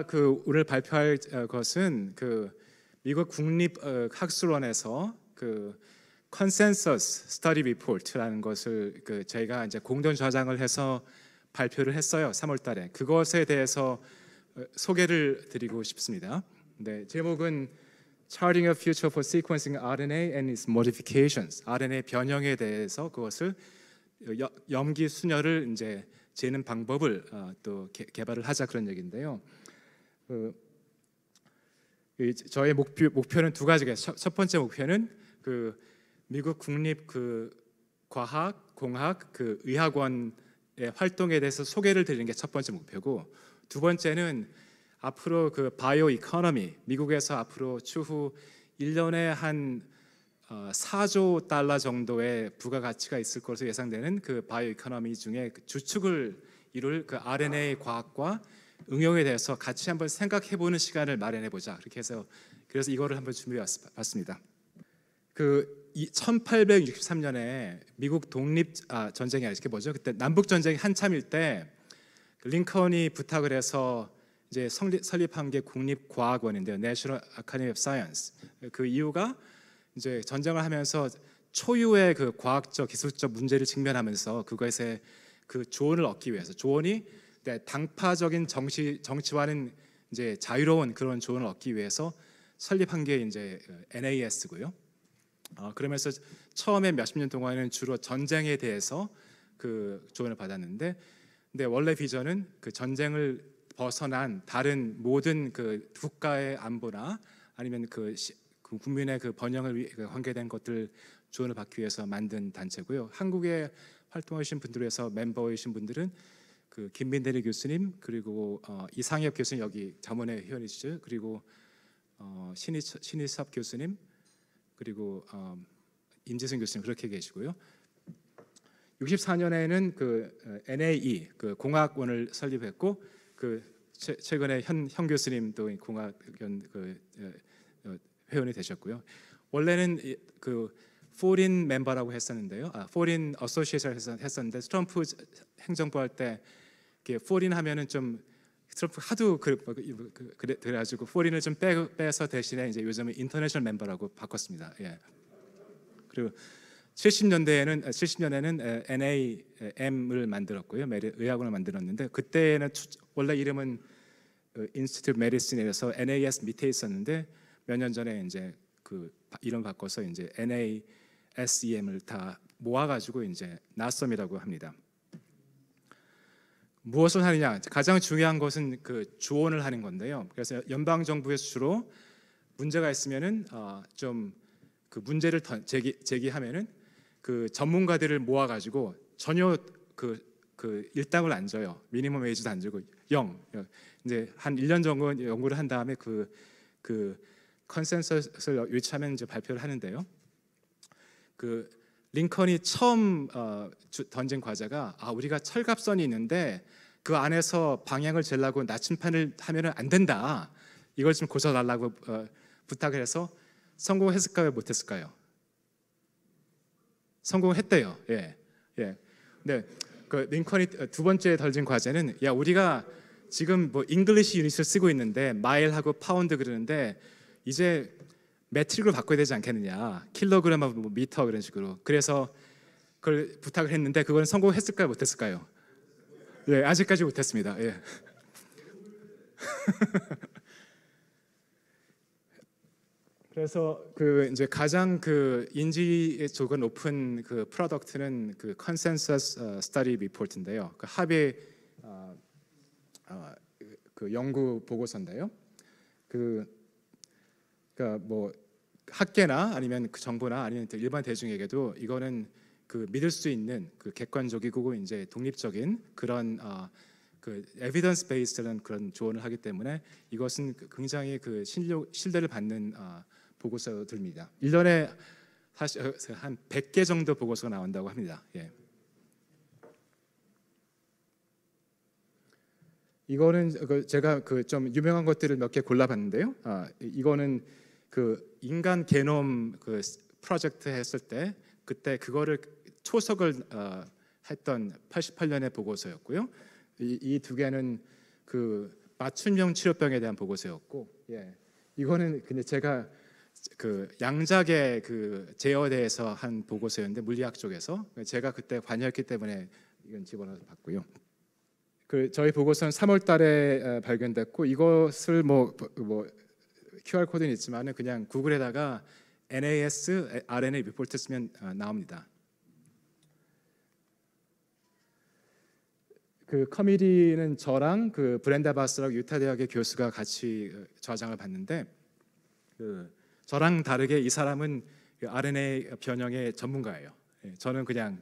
그 오늘 발표할 것은 그 미국 국립학술원에서 그 컨센서스 스터디 리포트라는 것을 그 저희가 이제 공동 저장을 해서 발표를 했어요. 3월달에 그것에 대해서 소개를 드리고 싶습니다. 네, 제목은 Charting a Future for Sequencing RNA and its Modifications. RNA 변형에 대해서 그것을 염기 순열을 이제 재는 방법을 또 개발을 하자 그런 얘기인데요. 저의 목표는 두 가지가 첫 번째 목표는 그 미국 국립 그 과학 공학 그 의학원의 활동에 대해서 소개를 드리는 게 첫 번째 목표고, 두 번째는 앞으로 그 바이오 이코노미, 미국에서 앞으로 추후 1년에 한 4조 달러 정도의 부가가치가 있을 것으로 예상되는 그 바이오 이코노미 중에 주축을 이룰 그 RNA 과학과 응용에 대해서 같이 한번 생각해보는 시간을 마련해보자. 그렇게 해서 그래서 이거를 한번 준비해봤습니다. 그 1863년에 미국 독립 전쟁이 이렇게 뭐죠? 그때 남북 전쟁이 한참일 때 링컨이 부탁을 해서 이제 설립한 게 국립과학원인데요, National Academy of Science. 그 이유가 이제 전쟁을 하면서 초유의 그 과학적 기술적 문제를 직면하면서 그것에 그 조언을 얻기 위해서, 조언이 당파적인 정치와는 이제 자유로운 그런 조언을 얻기 위해서 설립한 게 이제 NAS고요. 그러면서 처음에 몇십 년 동안은 주로 전쟁에 대해서 그 조언을 받았는데, 근데 원래 비전은 그 전쟁을 벗어난 다른 모든 그 국가의 안보나 아니면 그 국민의 그 번영을 관계된 것들 조언을 받기 위해서 만든 단체고요. 한국에 활동하신 분들에서 멤버이신 분들은 그 김민대리 교수님, 그리고 이상엽 교수님 여기 자문회 회원이시죠. 그리고 신희섭 교수님, 그리고 임지승 교수님 그렇게 계시고요. 64년에는 그 NAE 그 공학원을 설립했고, 그 최근에 현 교수님도 공학원 그 회원이 되셨고요. 원래는 그 포린 멤버라고 했었는데요. 포린 어소시에이션 했었는데 트럼프 행정부 할 때 포린 하면은 좀 트럼프 하도 그래가지고 포린을 좀 빼서 대신에 이제 요즘은 인터내셔널 멤버라고 바꿨습니다. 예. 그리고 70년에는 NAM을 만들었고요. 의학원을 만들었는데 그때는 원래 이름은 Institute of Medicine에서 NAS 밑에 있었는데 몇 년 전에 이제 그 이름 바꿔서 이제 NASEM을 다 모아가지고 이제 나썸이라고 합니다. 무엇을 하느냐? 가장 중요한 것은 그 조언을 하는 건데요. 그래서 연방 정부에서 주로 문제가 있으면은 좀 그 문제를 제기하면은 그 전문가들을 모아가지고 전혀 그 일당을 안 줘요. 미니멈 웨이지도 안 주고 이제 한 1년 정도 연구를 한 다음에 그 컨센서스를 유치하면 이제 발표를 하는데요. 그 링컨이 처음 던진 과제가 우리가 철갑선이 있는데 그 안에서 방향을 재려고 나침판을 하면은 안 된다. 이걸 좀 고쳐달라고 부탁을 해서 성공했을까요? 못했을까요? 성공했대요. 예. 네. 그 링컨이 두 번째 던진 과제는 우리가 지금 뭐 잉글리시 유닛을 쓰고 있는데 마일하고 파운드 그러는데 이제 매트릭을 바꿔야 되지 않겠느냐, 킬로그램하고 미터 그런 식으로. 그래서 그걸 부탁을 했는데 그건 성공했을까요? 못했을까요? 예, 아직까지 못했습니다. 예. 그래서 그 이제 가장 그 인지도가 높은 그 프로덕트는 그 컨센서스 스터디 리포트인데요. 그 합의 그 연구 보고서인데요. 그러니까 뭐 학계나 아니면 그 정부나 아니면 일반 대중에게도 이거는 그 믿을 수 있는 그 객관적이고 이제 독립적인 그런 그 에비던스 베이스라는 그런 조언을 하기 때문에 이것은 굉장히 그 신뢰를 받는 보고서들입니다. 1년에 사실 한 100개 정도 보고서가 나온다고 합니다. 예. 이거는 제가 그 좀 유명한 것들을 몇 개 골라봤는데요. 이거는 그 인간 게놈 그 프로젝트 했을 때 그때 그거를 초석을 했던 88년의 보고서였고요. 이 두 개는 그 맞춤형 치료병에 대한 보고서였고, 예, 이거는 근데 제가 그 양작의 그 제어대에서 한 보고서였는데 물리학 쪽에서 제가 그때 관여했기 때문에 이건 집어넣어서 봤고요. 그 저희 보고서는 3월달에 발견됐고 이것을 뭐 QR 코드는 있지만은 그냥 구글에다가 NAS RNA 리포트 쓰면 나옵니다. 그 커미디는 저랑 그 브렌다 바스라고 유타 대학의 교수가 같이 저장을 봤는데 그 저랑 다르게 이 사람은 그 RNA 변형의 전문가예요. 저는 그냥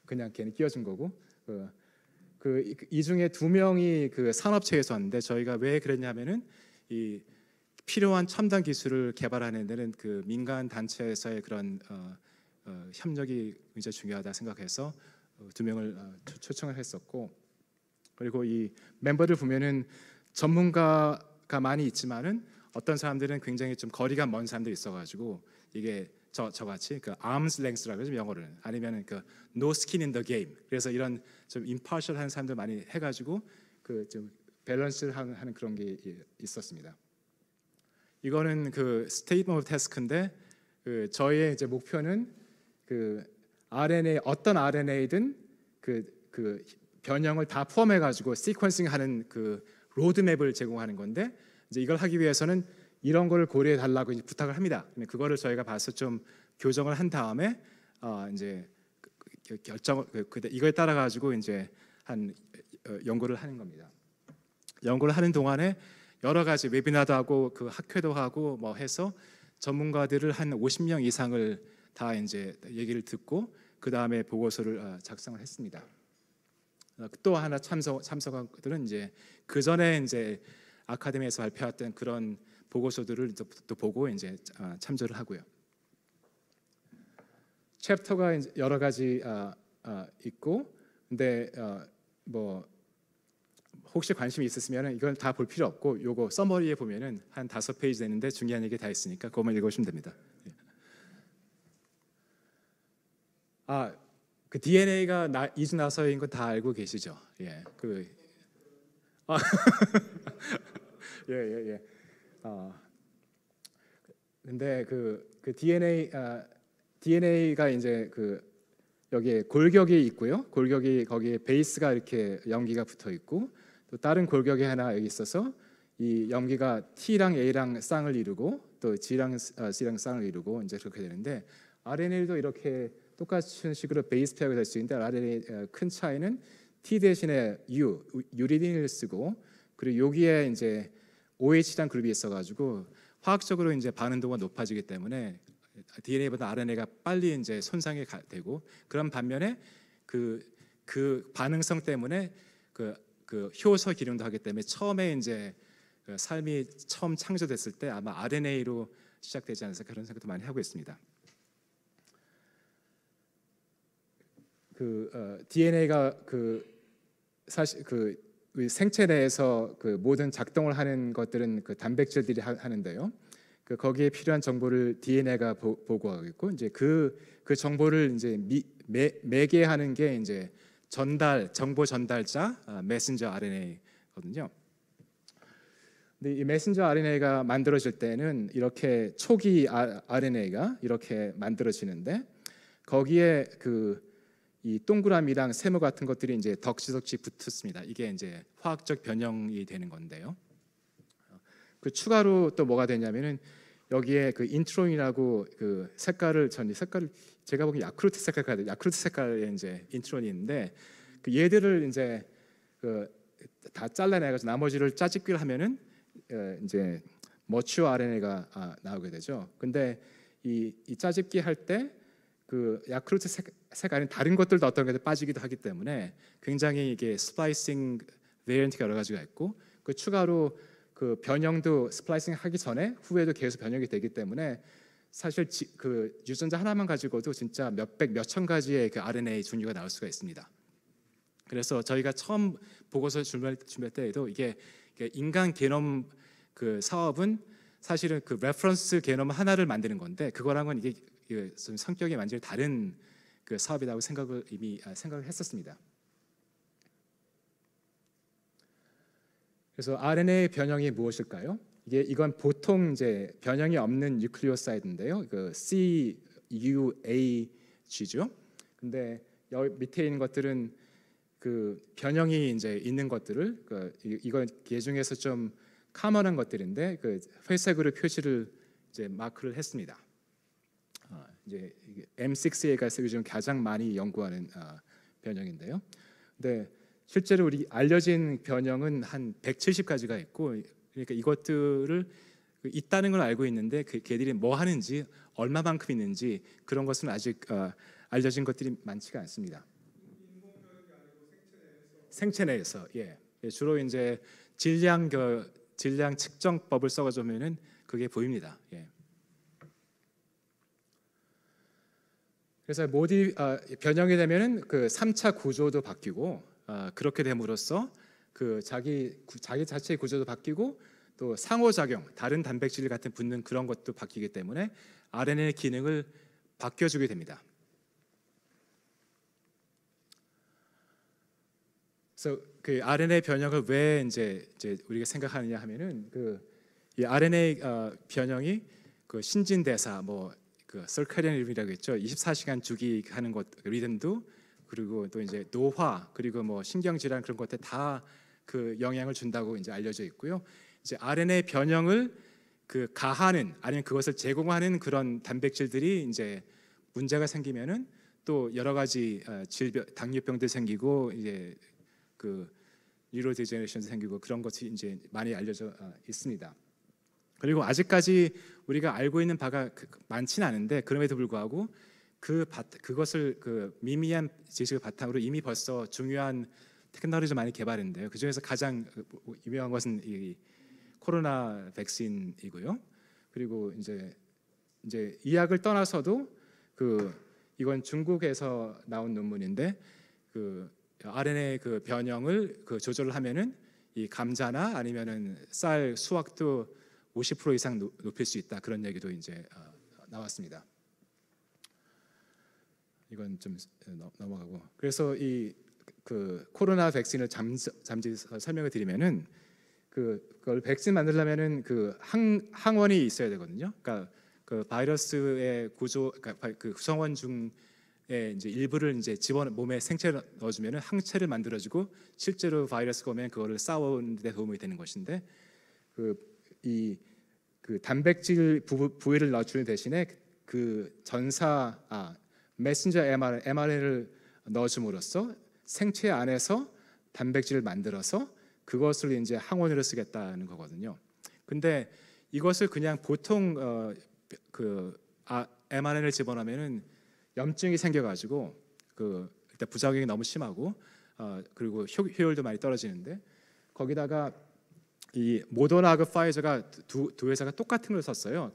걔는 끼워준 거고 이 중에 2명이 그 산업체에서 왔는데 저희가 왜 그랬냐면은 이 필요한 첨단 기술을 개발하는 데는 그 민간 단체에서의 그런 협력이 굉장히 중요하다 생각해서 2명을 초청을 했었고 그리고 이 멤버들 보면은 전문가가 많이 있지만은 어떤 사람들은 굉장히 좀 거리가 먼 사람들이 있어가지고 이게 저같이 그 arms length라고 하죠 영어로는 아니면은 그 no skin in the game 그래서 이런 좀 impartial한 사람들 많이 해가지고 그 좀 밸런스를 하는 그런 게 있었습니다. 이거는 그 statement of task인데 그 저희의 이제 목표는 그 RNA 어떤 RNA든 그 변형을 다 포함해가지고 시퀀싱하는 그 로드맵을 제공하는 건데 이제 이걸 하기 위해서는 이런 걸 고려해 달라고 이제 부탁을 합니다. 그거를 저희가 봐서 좀 교정을 한 다음에 이제 결정 이거에 따라 가지고 이제 한 연구를 하는 겁니다. 연구를 하는 동안에 여러 가지 웨비나도 하고 그 학회도 하고 뭐 해서 전문가들을 한 50명 이상을 다 이제 얘기를 듣고 그 다음에 보고서를 작성을 했습니다. 또 하나 참석들은 이제 그 전에 이제 아카데미에서 발표했던 그런 보고서들을 또 보고 이제 참조를 하고요. 챕터가 이제 여러 가지 있고, 근데 뭐 혹시 관심이 있으시면 이건 다 볼 필요 없고, 요거 서머리에 보면은 한 5페이지 되는데 중요한 얘기 다 있으니까 그것만 읽으시면 됩니다. 그 DNA가 2주 나서인 거 다 알고 계시죠? 예, 예. 근데 그 DNA가 이제 그 여기에 골격이 있고요. 골격이 거기에 베이스가 이렇게 염기가 붙어 있고 또 다른 골격이 하나 여기 있어서 이 염기가 T랑 A랑 쌍을 이루고 또 G랑 C랑 쌍을 이루고 이제 그렇게 되는데 RNA도 이렇게 똑같은 식으로 베이스 페어가 될 수 있는데 RNA 큰 차이는 T 대신에 유리딘을 쓰고 그리고 여기에 이제 OH라는 그룹이 있어가지고 화학적으로 이제 반응도가 높아지기 때문에 DNA보다 RNA가 빨리 이제 손상이 되고 그런 반면에 그 반응성 때문에 그 효소 기능도 하기 때문에 처음에 이제 그 삶이 처음 창조됐을 때 아마 RNA로 시작되지 않을까 그런 생각도 많이 하고 있습니다. DNA가 사실 생체 내에서 모든 작동을 하는 것들은 단백질들이 하는데요. 거기에 필요한 정보를 DNA가 보고하고 있고 이제 그 정보를 이제 매개하는 게 이제 정보 전달자 메신저 RNA거든요. 근데 이 메신저 RNA가 만들어질 때는 이렇게 초기 RNA가 이렇게 만들어지는데 거기에 이 동그라미랑 세모 같은 것들이 이제 덕지덕지 붙습니다. 이게 이제 화학적 변형이 되는 건데요. 추가로 또 뭐가 되냐면은 여기에 인트론이라고 색깔을 제가 보기엔 야쿠르트 색깔의 이제 인트론이 있는데 얘들을 이제 다 잘라내가지고 나머지를 짜집기를 하면은 이제 머추어 RNA가 나오게 되죠. 근데 이 짜집기 할 때 야쿠르트 색깔은 다른 것들도 어떤 게 빠지기도 하기 때문에 굉장히 이게 스플라이싱 베리언트가 여러 가지가 있고 추가로 변형도 스플라이싱 하기 전에 후에도 계속 변형이 되기 때문에 사실 유전자 하나만 가지고도 진짜 몇백 몇천 가지의 RNA 종류가 나올 수가 있습니다. 그래서 저희가 처음 보고서 준비할 때에도 이게 인간 게놈 사업은 사실은 레퍼런스 게놈 하나를 만드는 건데 그거랑은 이게 좀 성격이 완전히 다른 사업이라고 생각을 했었습니다. 그래서 RNA 변형이 무엇일까요? 이건 보통 이제 변형이 없는 뉴클리오사이드인데요. 그 CUAG죠. 근데 여기 밑에 있는 것들은 그 변형이 이제 있는 것들을 이건 그 중에서 좀 카먼한 것들인데 그 회색으로 표시를 이제 마크를 했습니다. 이제 M6A가 요즘 가장 많이 연구하는 변형인데요. 근데 실제로 우리 알려진 변형은 한 170가지가 있고, 그러니까 이것들을 있다는 걸 알고 있는데 그 걔들이 뭐 하는지 얼마만큼 있는지 그런 것은 아직 알려진 것들이 많지가 않습니다. 생체 내에서 주로 이제 질량 측정법을 써가지고는 그게 보입니다. 그래서 변형이 되면은 그 3차 구조도 바뀌고 그렇게 됨으로써 그 자기 자체의 구조도 바뀌고 또 상호작용, 다른 단백질 같은 붙는 그런 것도 바뀌기 때문에 RNA의 기능을 바뀌어주게 됩니다. 그래서 그 RNA 변형을 왜 이제 우리가 생각하느냐 하면은 이 RNA 변형이 그 신진대사 그 서카디안 리듬이라고 했죠. 24시간 주기 하는 것 리듬도, 그리고 또 이제 노화, 그리고 신경 질환 그런 것들 다 그 영향을 준다고 이제 알려져 있고요. 이제 RNA 변형을 그 가하는 아니면 그것을 제공하는 그런 단백질들이 이제 문제가 생기면은 또 여러 가지 질병, 당뇨병도 생기고 이제 그 뉴로디제너레이션도 생기고 그런 것이 이제 많이 알려져 있습니다. 그리고 아직까지 우리가 알고 있는 바가 많지는 않은데 그럼에도 불구하고 그것을 그 미미한 지식을 바탕으로 이미 벌써 중요한 테크놀로지가 많이 개발했는데요. 그 중에서 가장 유명한 것은 이 코로나 백신이고요. 그리고 이제 이 약을 떠나서도 이건 중국에서 나온 논문인데 그 RNA 그 변형을 조절을 하면은 이 감자나 아니면은 쌀 수확도 50% 이상 높일 수 있다, 그런 얘기도 이제 나왔습니다. 이건 좀 넘어가고, 그래서 그 코로나 백신을 잠시 설명을 드리면은 그걸 백신 만들려면은 그 항원이 있어야 되거든요. 그러니까 그 바이러스의 구조, 그러니까 그 구성원 중에 이제 일부를 이제 몸에 생체를 넣어주면은 항체를 만들어주고 실제로 바이러스가 오면 그거를 싸우는 데 도움이 되는 것인데 그 단백질 부위를 넣어주는 대신에 그 메신저 mRNA를 넣어줌으로써 생체 안에서 단백질을 만들어서 그것을 이제 항원으로 쓰겠다는 거거든요. 근데 이것을 그냥 보통 mRNA를 집어넣으면은 염증이 생겨가지고 일단 부작용이 너무 심하고 그리고 효율도 많이 떨어지는데, 거기다가 이 모더나하고 파이저가 두 회사가 똑같은 걸 썼어요.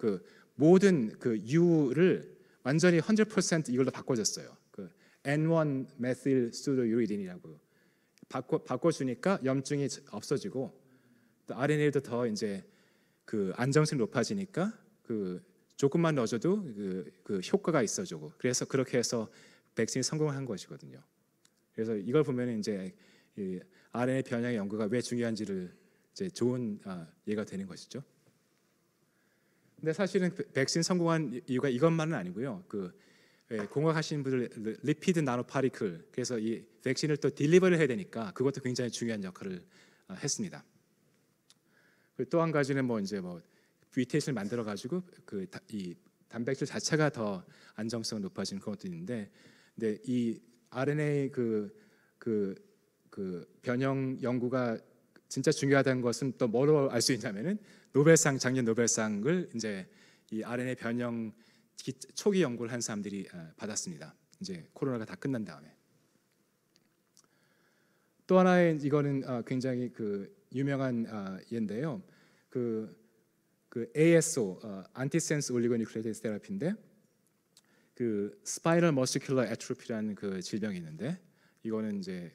모든 U를 완전히 100% 이걸로 바꿔줬어요. N1 메틸 수도유리딘이라고 바꿔주니까 염증이 없어지고 또 RNA도 더 이제 안정성이 높아지니까 조금만 넣어줘도 효과가 있어지고, 그래서 그렇게 해서 백신이 성공한 것이거든요. 그래서 이걸 보면 이제 이 RNA 변형의 연구가 왜 중요한지를 이제 좋은 예가 되는 것이죠. 근데 사실은 백신 성공한 이유가 이것만은 아니고요. 공학하시는 분들 리피드 나노 파리클, 그래서 이 백신을 또 딜리버를 해야 되니까 그것도 굉장히 중요한 역할을 했습니다. 또 한 가지는 뮤테이션을 만들어 가지고 이 단백질 자체가 더 안정성이 높아지는 그것도 있는데, 근데 이 RNA 변형 연구가 진짜 중요하다는 것은 또 뭐로 알 수 있냐면은 작년 노벨상을 이제 이 RNA 변형 초기 연구를 한 사람들이 받았습니다. 이제 코로나가 다 끝난 다음에. 또 하나의 이거는 굉장히 유명한 예인데요. ASO 안티센스 올리고뉴클레이티드 테라피인데 스파이럴 머스큘러 애트로피라는 질병이 있는데, 이거는 이제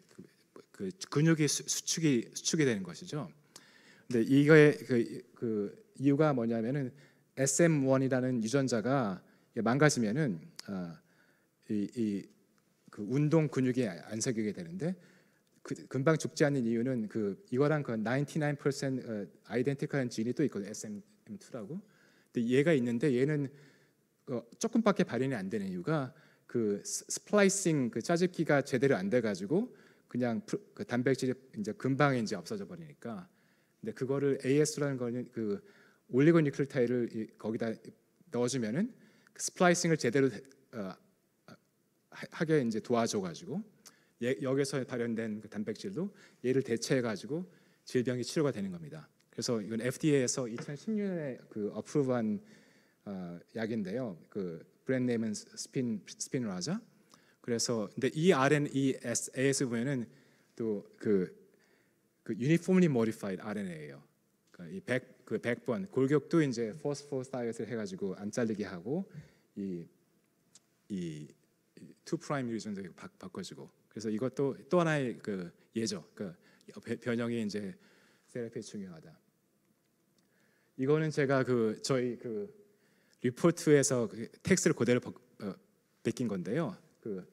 근육이 수축이 되는 것이죠. 근데 이거의 이유가 뭐냐면은 SM1이라는 유전자가 망가지면은 운동 근육이 안 생기게 되는데, 금방 죽지 않는 이유는 이거랑 99% 아이덴티컬한 지인이 또 있거든요. SM2라고. 근데 얘가 있는데 얘는 조금밖에 발현이 안 되는 이유가 스플라이싱 짜집기가 제대로 안 돼가지고 그냥 단백질이 이제 금방 이제 없어져 버리니까. 근데 그거를 AS라는 거는 올리고뉴클레오타이드를 거기다 넣어주면은 스플라이싱을 제대로 하게 이제 도와줘가지고 여기서 발현된 단백질도 얘를 대체해가지고 질병이 치료가 되는 겁니다. 그래서 이건 FDA에서 2016년에 어프로브한 약인데요. 브랜드 네임은 스피노라자. 그래서 근데 이 AS 보면은 또 uniformly modified RNA예요. 이 100번 골격도 이제 포스포사이트를 해가지고 안 잘리게 하고 이 2' 유전도 바꿔주고. 그래서 이것도 또 하나의 예죠. 변형이 이제 세라피에 중요하다. 이거는 제가 저희 리포트에서 텍스트를 그대로 베낀 건데요. The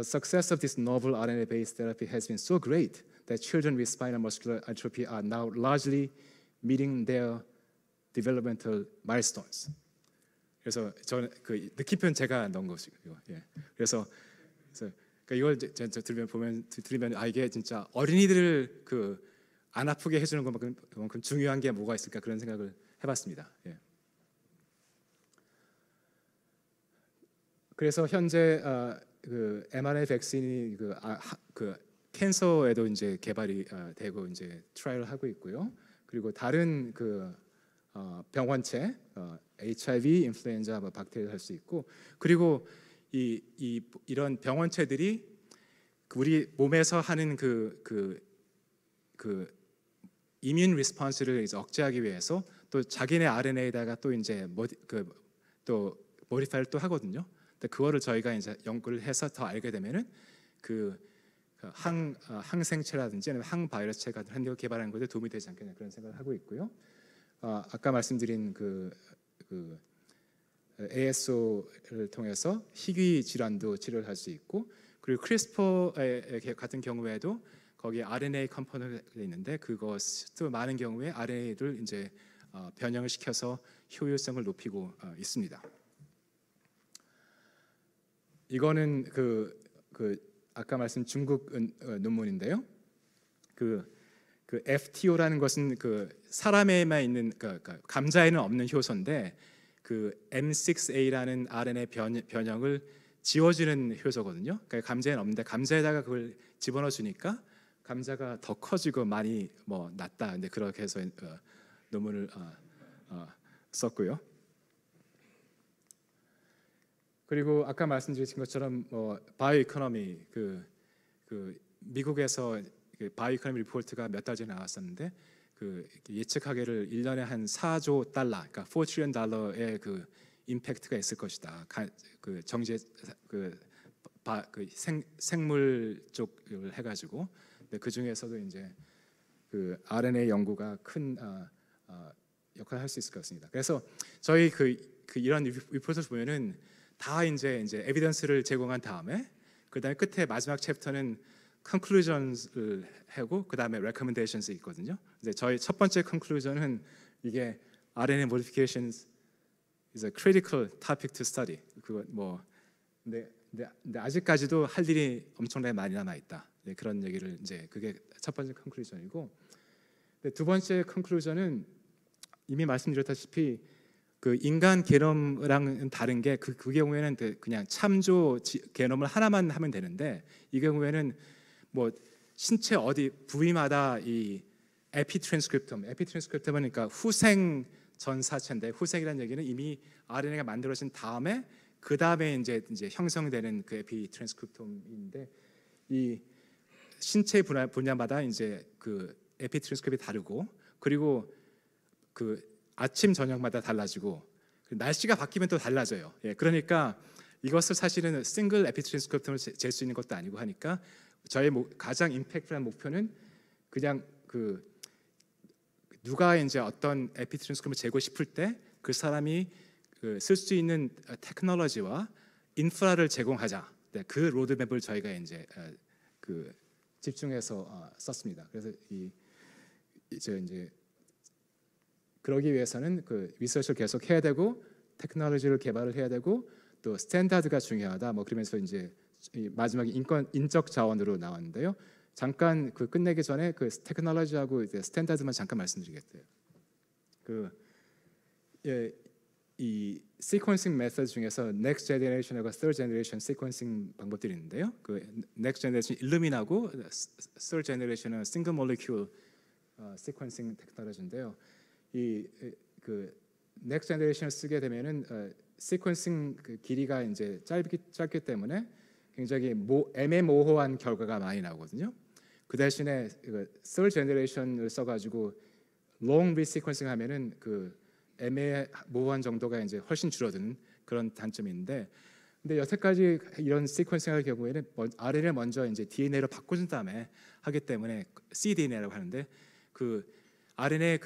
success of this novel RNA-based therapy has been so great that children with spinal muscular atrophy are now largely meeting their developmental milestones. 그래서 저는 느낌표는 제가 넣은 것이고요. 예. 그래서 이걸 들으면 이게 진짜 어린이들을 안 아프게 해주는 것만큼 중요한 게 뭐가 있을까 그런 생각을 해봤습니다. 예. 그래서 현재 mRNA 백신이 캔서에도 이제 개발이 되고 이제 트라이를 하고 있고요. 그리고 다른 병원체, HIV, 인플루엔자, 박테리아 할 수 있고, 그리고 이런 병원체들이 우리 몸에서 하는 이뮨 리스폰스를 이제 억제하기 위해서 또 자기네 RNA에다가 또 이제 또 모디파이를 또 하거든요. 근데 그거를 저희가 이제 연구를 해서 더 알게 되면은 항생체라든지 아니면 항바이러스체 같은 걸 개발하는 것에 도움이 되지 않겠냐 그런 생각을 하고 있고요. 아까 말씀드린 ASO를 통해서 희귀 질환도 치료를 할 수 있고, 그리고 크리스퍼 같은 경우에도 거기에 RNA 컴포넌트가 있는데 그것도 많은 경우에 RNA를 이제 변형을 시켜서 효율성을 높이고 있습니다. 이거는 아까 말씀 중국 논문인데요. FTO라는 것은 사람에만 있는 감자에는 없는 효소인데 M6A라는 RNA 변형을 지워주는 효소거든요. 그러니까 감자에는 없는데 감자에다가 그걸 집어넣어 주니까 감자가 더 커지고 많이 낫다. 근데 그렇게 해서 논문을 썼고요. 그리고 아까 말씀드린 것처럼 바이오 이코노미 미국에서 바이오 이코노미 리포트가 몇 달 전에 나왔었는데 예측하기를 1년에 한 4조 달러, 그러니까 4 trillion 달러의 임팩트가 있을 것이다. 정제 생물 쪽을 해가지고. 그 중에서도 이제 RNA 연구가 큰 역할을 할 수 있을 것 같습니다. 그래서 저희 이런 리포트를 보면은 다 이제 에비던스를 제공한 다음에 그다음에 끝에 마지막 챕터는 conclusions을 하고 그다음에 recommendations 있거든요. 이제 저희 첫 번째 conclusion은 이게 RNA modifications is a critical topic to study. 근데 아직까지도 할 일이 엄청나게 많이 남아 있다. 네, 그런 얘기를 이제 그게 첫 번째 conclusion이고, 두 번째 conclusion은 이미 말씀드렸다시피 인간 게놈이랑은 다른 게 그 경우에는 그냥 참조 게놈을 하나만 하면 되는데 이 경우에는 신체 어디 부위마다 이 에피트랜스크립톰 그러니까 후생 전사체인데, 후생이라는 얘기는 이미 RNA가 만들어진 다음에 그 다음에 이제 형성되는 에피트랜스크립톰인데 이 신체 분야마다 이제 에피트랜스크립이 다르고, 그리고 아침 저녁마다 달라지고 날씨가 바뀌면 또 달라져요. 예, 그러니까 이것을 사실은 싱글 에피트랜스크립톰을 잴 수 있는 것도 아니고 하니까 저의 가장 임팩트한 목표는 그냥 누가 이제 어떤 에피트랜스크립을 재고 싶을 때 그 사람이 쓸 수 있는 테크놀로지와 인프라를 제공하자. 네, 그 로드맵을 저희가 이제 집중해서 썼습니다. 그래서 이제 그러기 위해서는 그 리서치를 계속 해야 되고 테크놀로지를 개발을 해야 되고 또 스탠다드가 중요하다. 뭐 그러면서 이제 마지막에 인적 자원으로 나왔는데요. 잠깐 그 끝내기 전에 그 테크놀로지하고 이제 스탠다드만 잠깐 말씀드리겠어요. 이 시퀀싱 메서드 중에서 넥스트 제너레이션하고 third generation 시퀀싱 방법들이 있는데요. 그 넥스트 제너레이션 일루민하고 third generation은 싱글 몰리큘 시퀀싱 테크놀로지인데요. 그 넥스트 제너레이션을 쓰게 되면은 시퀀싱 그 길이가 이제 짧기 때문에 굉장히 애매모호한 결과가 많이 나오거든요. 그 대신에 third generation을 써가지고 long resequencing 하면은 그 애매모호한 정도가 이제 훨씬 줄어드는 그런 단점이 있는데, 근데 여태까지 이런 시퀀싱할 경우에는 RNA를 먼저 이제 DNA로 바꿔준 다음에 하기 때문에 cDNA라고 하는데 그 RNA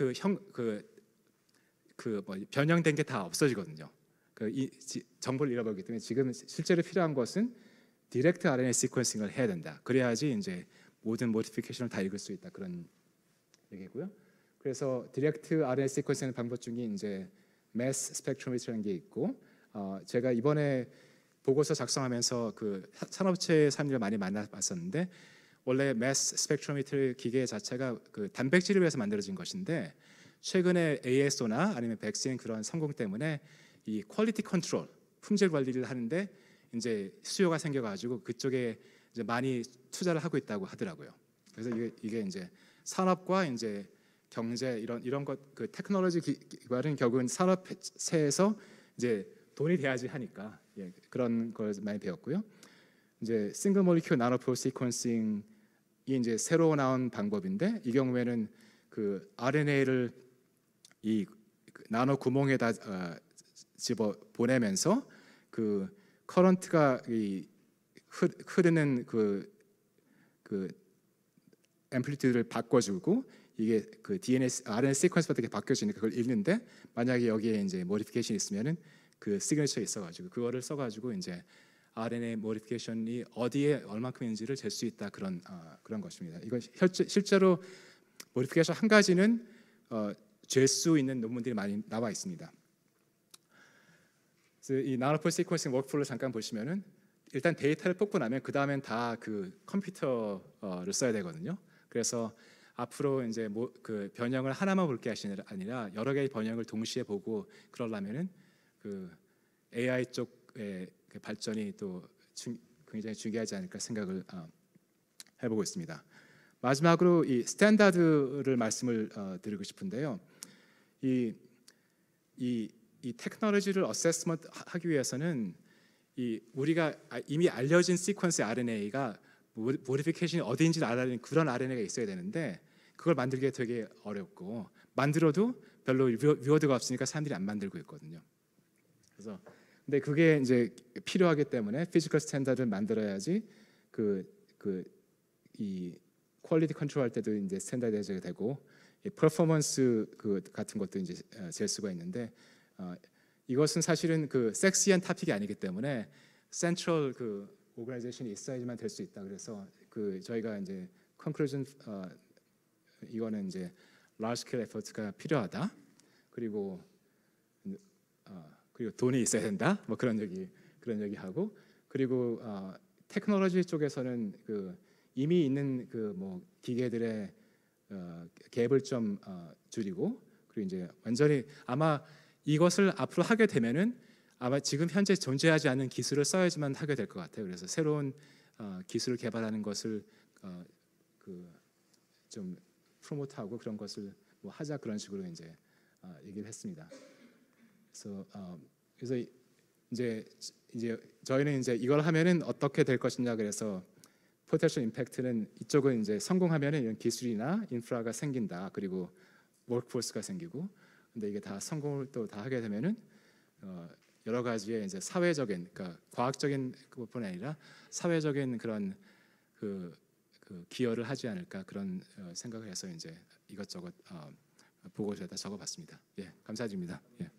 변형된 게 다 없어지거든요. 정보를 잃어버리기 때문에 지금 실제로 필요한 것은 디렉트 RNA 시퀀싱을 해야 된다. 그래야지 이제 모든 모디피케이션을 다 읽을 수 있다, 그런 얘기고요. 그래서 디렉트 RNA 시퀀싱 방법 중에 이제 mass spectrometry라는 게 있고, 제가 이번에 보고서 작성하면서 그 산업체 사람들을 많이 만나봤었는데, 원래 mass spectrometry 기계 자체가 그 단백질을 위해서 만들어진 것인데 최근에 ASO나 아니면 백신 그런 성공 때문에 이 퀄리티 컨트롤, 품질 관리를 하는데 이제 수요가 생겨가지고 그쪽에 이제 많이 투자를 하고 있다고 하더라고요. 그래서 이게 이제 산업과 이제 경제 이런 것, 그 테크놀로지 기발은 결국은 산업체에서 이제 돈이 돼야지 하니까 그런 걸 많이 배웠고요. 이제 싱글 몰리큘 나노 프로 시퀀싱이 이제 새로 나온 방법인데, 이 경우에는 그 RNA를 이 나노 구멍에다 집어 보내면서 그 커런트가 흐르는 그 앰플리튜드를 바꿔주고 이게 그 DNA, RNA 시퀀스 어떻게 바뀌어지니까 그걸 읽는데, 만약에 여기에 이제 모디피케이션이 있으면은 그 시그니처 있어가지고 그거를 써가지고 이제 RNA 모디피케이션이 어디에 얼마큼인지를 잴 수 있다, 그런 것입니다. 이건 실제로 모디피케이션 한 가지는 잴 수 있는 논문들이 많이 나와 있습니다. 그래서 이 나노폴 시퀀싱 워크플로우를 잠깐 보시면은 일단 데이터를 뽑고 나면 그 다음엔 다 그 컴퓨터를 써야 되거든요. 그래서 앞으로 이제 그 변형을 하나만 볼 게 아니라 여러 개의 변형을 동시에 보고 그러려면은 그 AI 쪽의 그 발전이 또 굉장히 중요하지 않을까 생각을 해보고 있습니다. 마지막으로 이 스탠다드를 말씀을 드리고 싶은데요. 이 테크놀로지를 어세스먼트 하기 위해서는 우리가 이미 알려진 시퀀스의 RNA가 모디피케이션이 어디인지를 알아내는 그런 RNA가 있어야 되는데, 그걸 만들기가 되게 어렵고 만들어도 별로 리워드가 없으니까 사람들이 안 만들고 있거든요. 그래서 근데 그게 이제 필요하기 때문에 피지컬 스탠다드를 만들어야지 이 퀄리티 컨트롤 할 때도 이제 스탠다드가 되고, 퍼포먼스 같은 것도 이제 잴 수가 있는데, 이것은 사실은 그 섹시한 토픽이 아니기 때문에 센트럴 그 오거나이제이션이 있어야지만 될 수 있다. 그래서 그 저희가 이제 컨클루전 이거는 이제 large scale effort가 필요하다. 그리고 돈이 있어야 된다. 뭐 그런 얘기 하고, 그리고 테크놀로지 쪽에서는 그 이미 있는 그 뭐 기계들의 갭을 좀 줄이고, 그리고 이제 완전히 아마 이것을 앞으로 하게 되면은 아마 지금 현재 존재하지 않는 기술을 써야지만 하게 될 것 같아요. 그래서 새로운 기술을 개발하는 것을 좀 프로모트하고 그런 것을 뭐 하자, 그런 식으로 이제 얘기를 했습니다. 그래서 이제 저희는 이제 이걸 하면은 어떻게 될 것이냐, 그래서 포텐셜 임팩트는 이쪽은 이제 성공하면은 이런 기술이나 인프라가 생긴다, 그리고 워크포스가 생기고, 근데 이게 다 성공을 또 다 하게 되면은 여러 가지의 이제 사회적인, 그러니까 과학적인 것뿐 아니라 사회적인 그런 그 기여를 하지 않을까, 그런 생각을 해서 이제 이것저것 보고서에다 적어봤습니다. 예, 감사드립니다. 예.